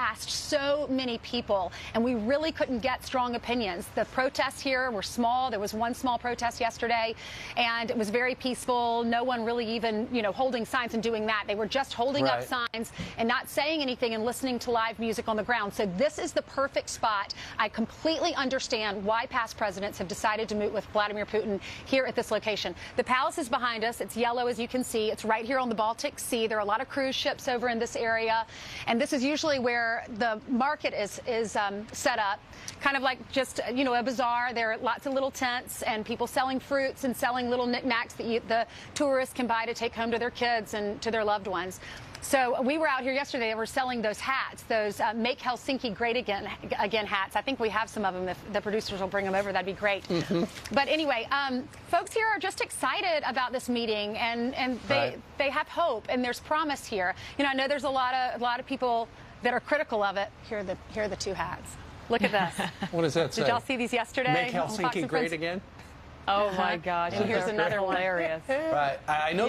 asked so many people, and we really couldn't get strong opinions. The protests here were small. There was one small protest yesterday, and it was very peaceful. No one really even, holding signs and doing that. They were just holding up signs and not saying anything and listening to live music on the ground. So this is the perfect spot. I completely understand why past presidents have decided to meet with Vladimir Putin here at this location. The palace is behind us. It's yellow, as you can see. It's right here on the Baltic Sea. There are a lot of cruise ships over in this area, and this is usually where the market is set up, kind of like just a bazaar. There are lots of little tents and people selling fruits and selling little knickknacks that the tourists can buy to take home to their kids and to their loved ones. So we were out here yesterday. They were selling those hats, those Make Helsinki Great Again hats. I think we have some of them. If the producers will bring them over, that'd be great. But anyway, folks here are just excited about this meeting, and they have hope, and there's promise here. I know there's a lot of people that are critical of it. Here are the two hats. Look at this. What does that say? Did y'all see these yesterday? Make Helsinki great again? Oh my gosh! And here's another one. Hilarious. Right. I know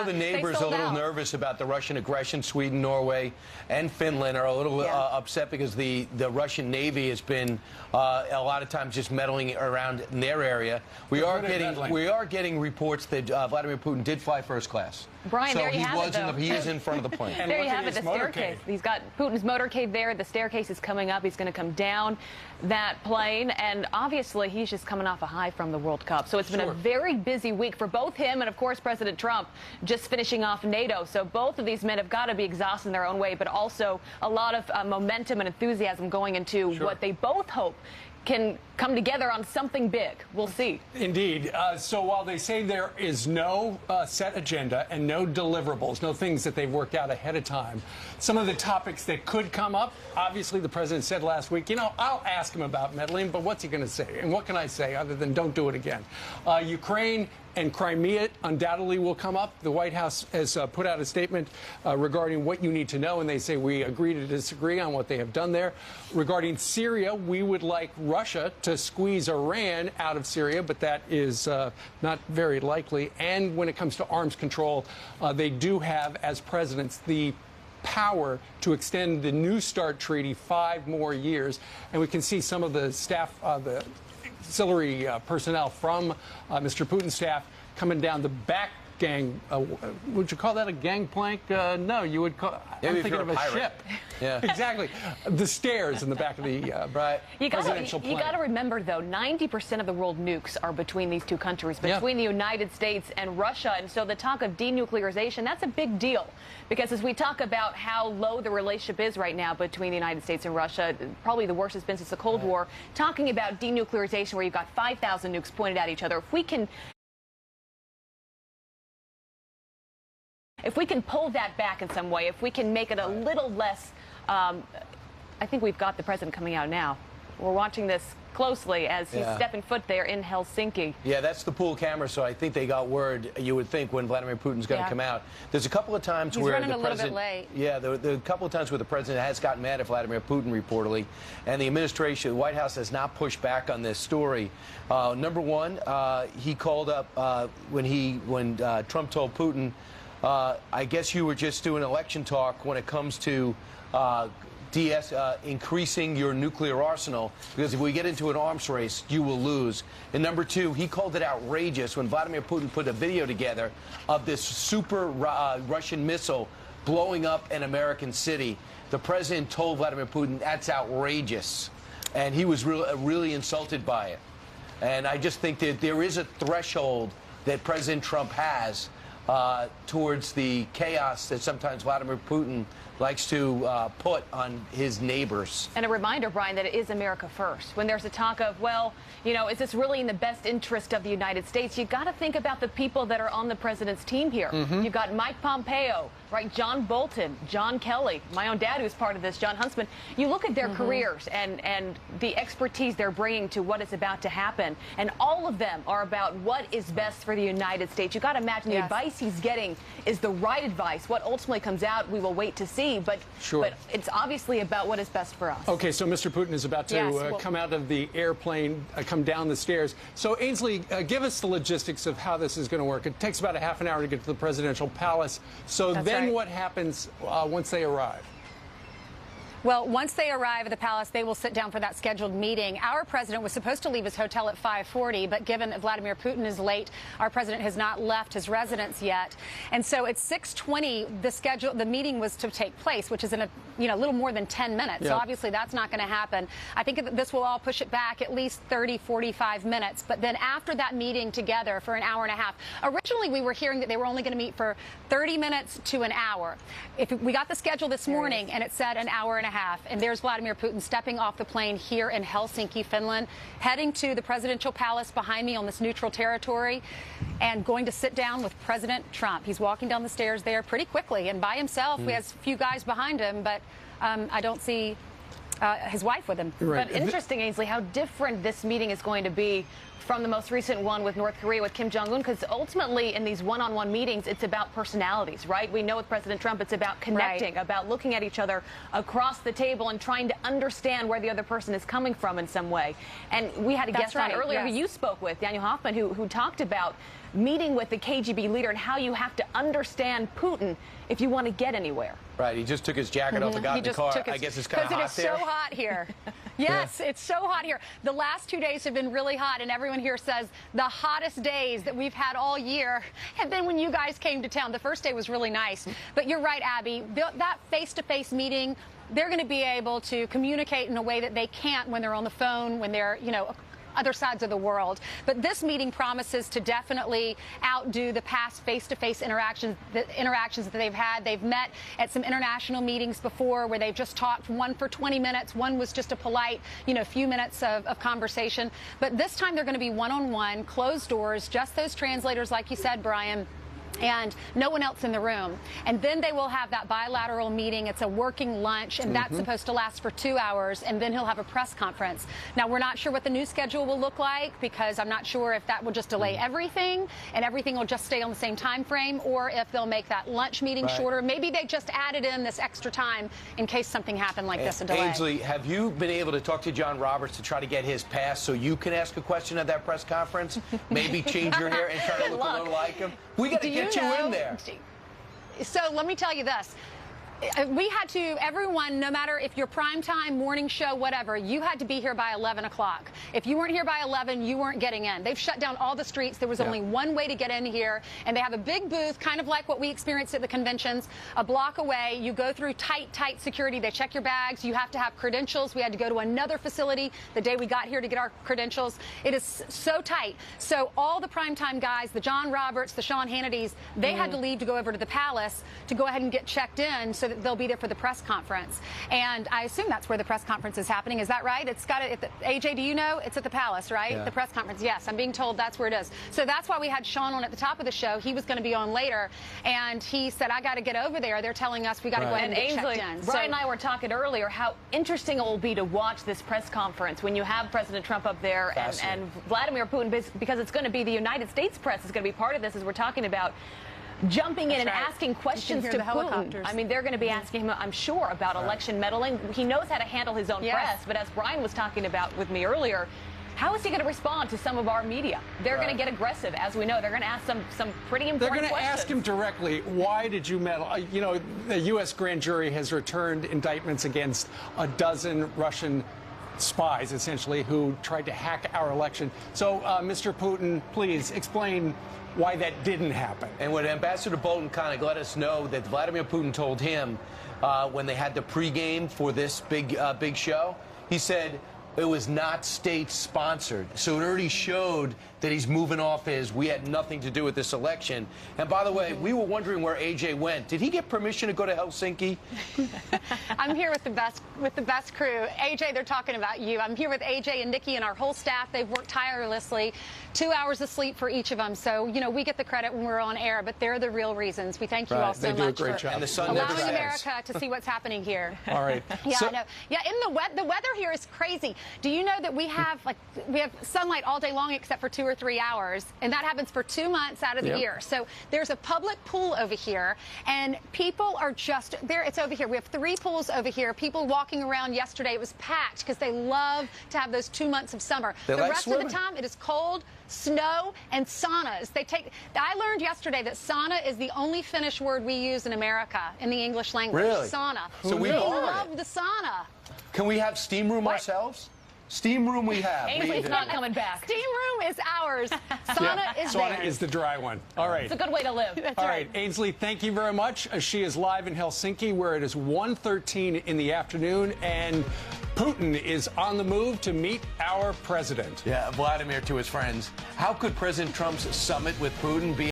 the neighbors are a little nervous about the Russian aggression. Sweden, Norway, and Finland are a little upset because the Russian Navy has been a lot of times just meddling around in their area. We are getting reports that Vladimir Putin did fly first class. Brian, so there you have it, though. He is in front of the plane. And there you have it, the staircase. He's got Putin's motorcade there. The staircase is coming up. He's going to come down that plane, and obviously he's just coming off a high from the World Cup. So it's been a very busy week for both him and, of course, President Trump just finishing off NATO. So both of these men have got to be exhausted in their own way, but also a lot of momentum and enthusiasm going into what they both hope can come together on something big. We'll see. Indeed. So while they say there is no set agenda and no deliverables, no things that they've worked out ahead of time, some of the topics that could come up, obviously the president said last week, I'll ask him about meddling, but what's he going to say? And what can I say other than don't do it again? Ukraine and Crimea undoubtedly will come up. The White House has put out a statement regarding what you need to know, and they say we agree to disagree on what they have done there. Regarding Syria, we would like Russia to squeeze Iran out of Syria, but that is not very likely. And when it comes to arms control, they do have, as presidents, the power to extend the New START treaty 5 more years. And we can see some of the staff, the auxiliary personnel from Mr. Putin's staff coming down the back gang. Would you call that a gangplank? No, you would call. I'm thinking of a ship. Yeah, exactly. The stairs in the back of the presidential plane. You got to remember, though, 90% of the world nukes are between these two countries, between the United States and Russia, and so the talk of denuclearization, that's a big deal, because as we talk about how low the relationship is right now between the United States and Russia, probably the worst it's been since the Cold War, talking about denuclearization where you've got 5,000 nukes pointed at each other, if we can pull that back in some way, if we can make it a little less, I think we've got the president coming out now. We're watching this closely as he's stepping foot there in Helsinki. Yeah, that's the pool camera, so I think they got word, you would think, when Vladimir Putin's going to come out. There's a couple of times where the president... Yeah, there are a couple of times where the president has gotten mad at Vladimir Putin, reportedly, and the administration, the White House, has not pushed back on this story. Number one, he called up when Trump told Putin, I guess you were just doing election talk when it comes to increasing your nuclear arsenal, because if we get into an arms race, you will lose. And number two, he called it outrageous when Vladimir Putin put a video together of this super Russian missile blowing up an American city. The president told Vladimir Putin that's outrageous, and he was really insulted by it. And I just think that there is a threshold that President Trump has towards the chaos that sometimes Vladimir Putin likes to put on his neighbors. And a reminder, Brian, that it is America first. When there's a talk of, well, is this really in the best interest of the United States? You got to think about the people that are on the president's team here. You've got Mike Pompeo, right? John Bolton, John Kelly, my own dad who's part of this, John Huntsman. You look at their careers and the expertise they're bringing to what is about to happen, and all of them are about what is best for the United States. You got to imagine the advice he's getting is the right advice. What ultimately comes out, we will wait to see. But it's obviously about what is best for us. Okay, so Mr. Putin is about to come out of the airplane, come down the stairs. So, Ainsley, give us the logistics of how this is going to work. It takes about a half an hour to get to the presidential palace. So then what happens once they arrive? Well, once they arrive at the palace, they will sit down for that scheduled meeting. Our president was supposed to leave his hotel at 5:40, but given that Vladimir Putin is late, our president has not left his residence yet. And so at 6:20, the meeting was to take place, which is in a little more than 10 minutes. Yeah. So obviously that's not going to happen. I think that this will all push it back at least 30, 45 minutes. But then after that meeting together for an hour and a half, originally we were hearing that they were only going to meet for 30 minutes to an hour. If we got the schedule this morning and it said an hour and a half, and there's Vladimir Putin stepping off the plane here in Helsinki, Finland, heading to the presidential palace behind me on this neutral territory, and going to sit down with President Trump. He's walking down the stairs there pretty quickly and by himself. He has a few guys behind him, but I don't see his wife with him. Right. But interesting, Ainsley, how different this meeting is going to be from the most recent one with North Korea with Kim Jong-un, because ultimately in these one-on-one meetings, it's about personalities, right? We know with President Trump, it's about connecting, about looking at each other across the table and trying to understand where the other person is coming from in some way. And we had a guest on earlier who you spoke with, Daniel Hoffman, who talked about meeting with the KGB leader and how you have to understand Putin if you want to get anywhere. Right, he just took his jacket off and got in the car. I guess it's kind of hot there. Because it is so hot here. Yes, it's so hot here. The last 2 days have been really hot, and everyone here says the hottest days that we've had all year have been when you guys came to town. The first day was really nice. But you're right, Abby. That face-to-face meeting, they're going to be able to communicate in a way that they can't when they're on the phone, when they're, other sides of the world. But this meeting promises to definitely outdo the past face-to-face interactions that they've had. They've met at some international meetings before where they've just talked, one for 20 minutes. One was just a polite, few minutes of conversation. But this time they're going to be one-on-one, closed doors, just those translators, like you said, Brian, and no one else in the room. And then they will have that bilateral meeting. It's a working lunch, and that's supposed to last for 2 hours, and then he'll have a press conference. Now, we're not sure what the new schedule will look like, because I'm not sure if that will just delay everything and everything will just stay on the same time frame, or if they'll make that lunch meeting shorter. Maybe they just added in this extra time in case something happened like this, a delay. Ainsley, have you been able to talk to John Roberts to try to get his pass so you can ask a question at that press conference? Maybe change your hair and try to look a little like him? We got to get you in there. So let me tell you this. We had to, everyone, no matter if you're primetime, morning show, whatever, you had to be here by 11 o'clock. If you weren't here by 11, you weren't getting in. They've shut down all the streets. There was only one way to get in here, and they have a big booth, kind of like what we experienced at the conventions, a block away. You go through tight security. They check your bags. You have to have credentials. We had to go to another facility the day we got here to get our credentials. It is so tight. So all the primetime guys, the John Roberts, the Sean Hannitys, they had to leave to go over to the palace to go ahead and get checked in so that they'll be there for the press conference. And I assume that's where the press conference is happening. Is that right? It's got it. AJ, do you know? It's at the palace, right? Yeah. The press conference. Yes, I'm being told that's where it is. So that's why we had Sean on at the top of the show. He was going to be on later, and he said, I got to get over there. They're telling us we got to go ahead and get checked in. Brian and I were talking earlier how interesting it will be to watch this press conference when you have President Trump up there and Vladimir Putin, because it's going to be the United States press is going to be part of this, as we're talking about jumping in and asking questions to Putin. I mean, they're going to be asking him, I'm sure, about election meddling. He knows how to handle his own press, but as Brian was talking about with me earlier, how is he going to respond to some of our media? They're going to get aggressive, as we know. They're going to ask some pretty important questions. They're going to ask him directly, why did you meddle? The U.S. grand jury has returned indictments against a dozen Russian spies, essentially, who tried to hack our election. So, Mr. Putin, please explain why that didn't happen. And when Ambassador Bolton kind of let us know that Vladimir Putin told him when they had the pregame for this big show, he said it was not state-sponsored. So it already showed that he's moving off we had nothing to do with this election. And by the way, we were wondering where AJ went. Did he get permission to go to Helsinki? I'm here with the best crew. AJ, they're talking about you. I'm here with AJ and Nikki and our whole staff. They've worked tirelessly, 2 hours of sleep for each of them. So, we get the credit when we're on air, but they're the real reasons. We thank you all so much for and the sun allowing America to see what's happening here. All right. Yeah, I know. Yeah, the weather here is crazy. Do you know that we have sunlight all day long except for 2 or 3 hours, and that happens for 2 months out of the year. So there's a public pool over here, and people are just there. It's over here. We have 3 pools over here. People walking around yesterday. It was packed because they love to have those 2 months of summer. The rest of the time, it is cold, snow, and saunas. I learned yesterday that sauna is the only Finnish word we use in America in the English language. Really? Sauna. So we love the sauna. Can we have steam room ourselves? Steam room we have. Ainsley's not coming back. Steam room is ours. Sauna is Sauna theirs. is the dry one. All right. It's a good way to live. That's All right. right, Ainsley, thank you very much. She is live in Helsinki, where it is 1:13 in the afternoon, and Putin is on the move to meet our president. Yeah, Vladimir to his friends. How could President Trump's summit with Putin be